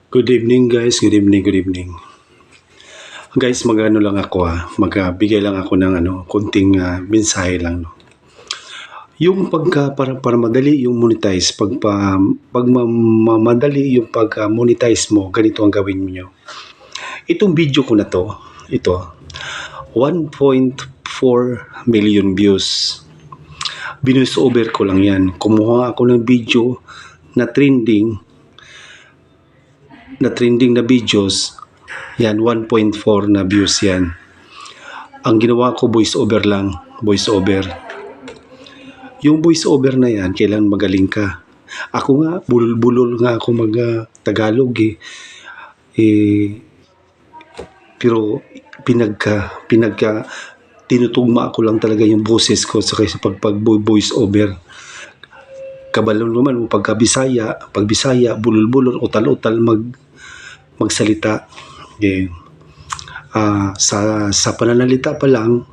Good evening guys, good evening, good evening. Guys, magano lang ako magbigay lang ako ng konting mensahe lang no. Yung para madali yung monetize, pag mamadali yung monetize mo, ganito ang gawin niyo. Itong video ko na to, ito 1.4 million views. Binus over ko lang yan. Kumuha ako ng video na trending na videos, yan 1.4 na views yan. Ang ginawa ko voice over lang, voice over. Yung voice over na yan, kailangan magaling ka. Ako nga, bulol nga ako Tagalog pero tinutugma ako lang talaga yung boses ko sa pag voice over. Kabalon naman pag Bisaya, bulol-bulol, utal-utal magsalita. Sa pananalita pa lang,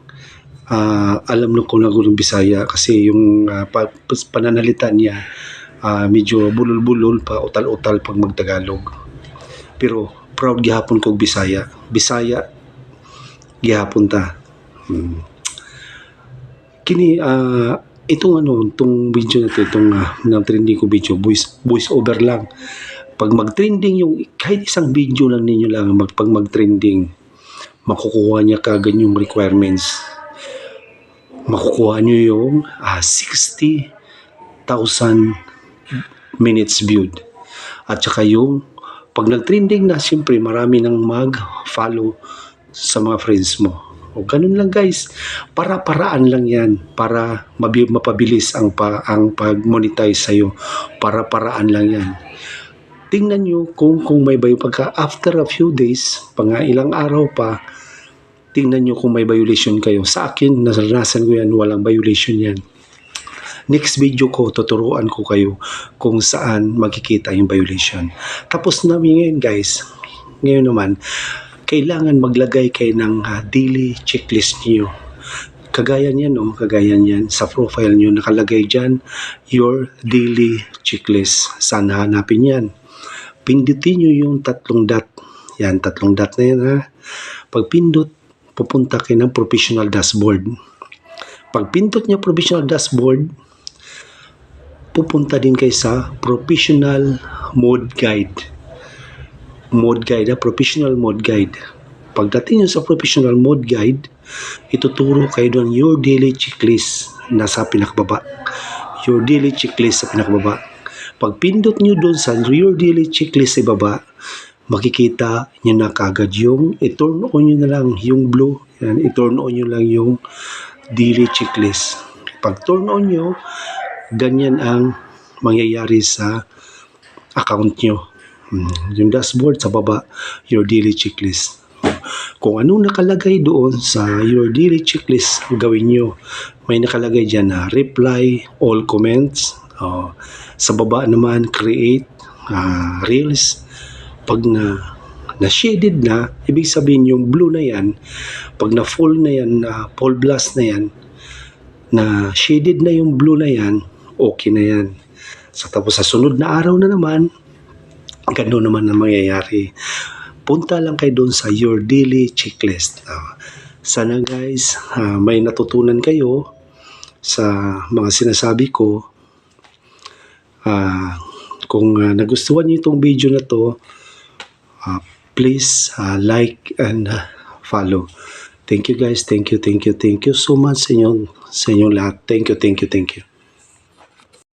alam na ko na ng Bisaya kasi yung pananalita niya medyo bulol-bulol pa, utal-utal pag magtagalog. Pero proud gihapon kog Bisaya gihapon ta. Kini itong video na to, itong trending ko video, voice over lang. Pag mag-trending yung kahit isang video lang ninyo lang, pag mag-trending, makukuha niya kagad yung requirements. Makukuha niyo yung 60,000 minutes viewed. At saka yung pag nag-trending na, siyempre marami nang mag-follow sa mga friends mo. O ganun lang guys, paraan lang yan para mapabilis ang pag-monetize sa'yo. Paraan lang yan. Tingnan nyo kung may pagka after a few days, ilang araw pa, tingnan nyo kung may violation kayo. Sa akin, naranasan ko yan, walang violation yan. Next video ko, tuturuan ko kayo kung saan makikita yung violation. Tapos namin ngayon guys, ngayon naman, kailangan maglagay kayo ng daily checklist niyo. Kagaya niyan sa profile niyo nakalagay diyan your daily checklist. Saan hanapin yan? Pindutin niyo yung tatlong dot. Yan, tatlong dot na yan Pag pindot, pupunta kayo ng professional dashboard. Pag pindot niyo professional dashboard, pupunta din kayo sa professional mode guide. Professional mode guide. Pagdating nyo sa professional mode guide, ituturo kayo doon your daily checklist na sa pinakababa. Your daily checklist sa pinakababa. Pag pindot nyo doon sa your daily checklist sa baba, makikita nyo na kagad yung i-turn on nyo na lang yung blue. Yan, i-turn on nyo lang yung daily checklist. Pag turn on nyo, ganyan ang mangyayari sa account nyo. Yung dashboard sa baba, your daily checklist. Kung anong nakalagay doon sa your daily checklist, gawin nyo. May nakalagay dyan na reply all comments. Sa baba naman, create reels. Pag na-shaded na, ibig sabihin yung blue na yan, pag na-full na yan, full blast na yan, na shaded na yung blue na yan, okay na yan. So, tapos sa sunod na araw na naman, gano'n naman ang mangyayari. Punta lang kayo doon sa your daily checklist. Sana guys, may natutunan kayo sa mga sinasabi ko. Kung nagustuhan niyo itong video na to, please like and follow. Thank you guys. Thank you so much sa inyong lahat. Thank you.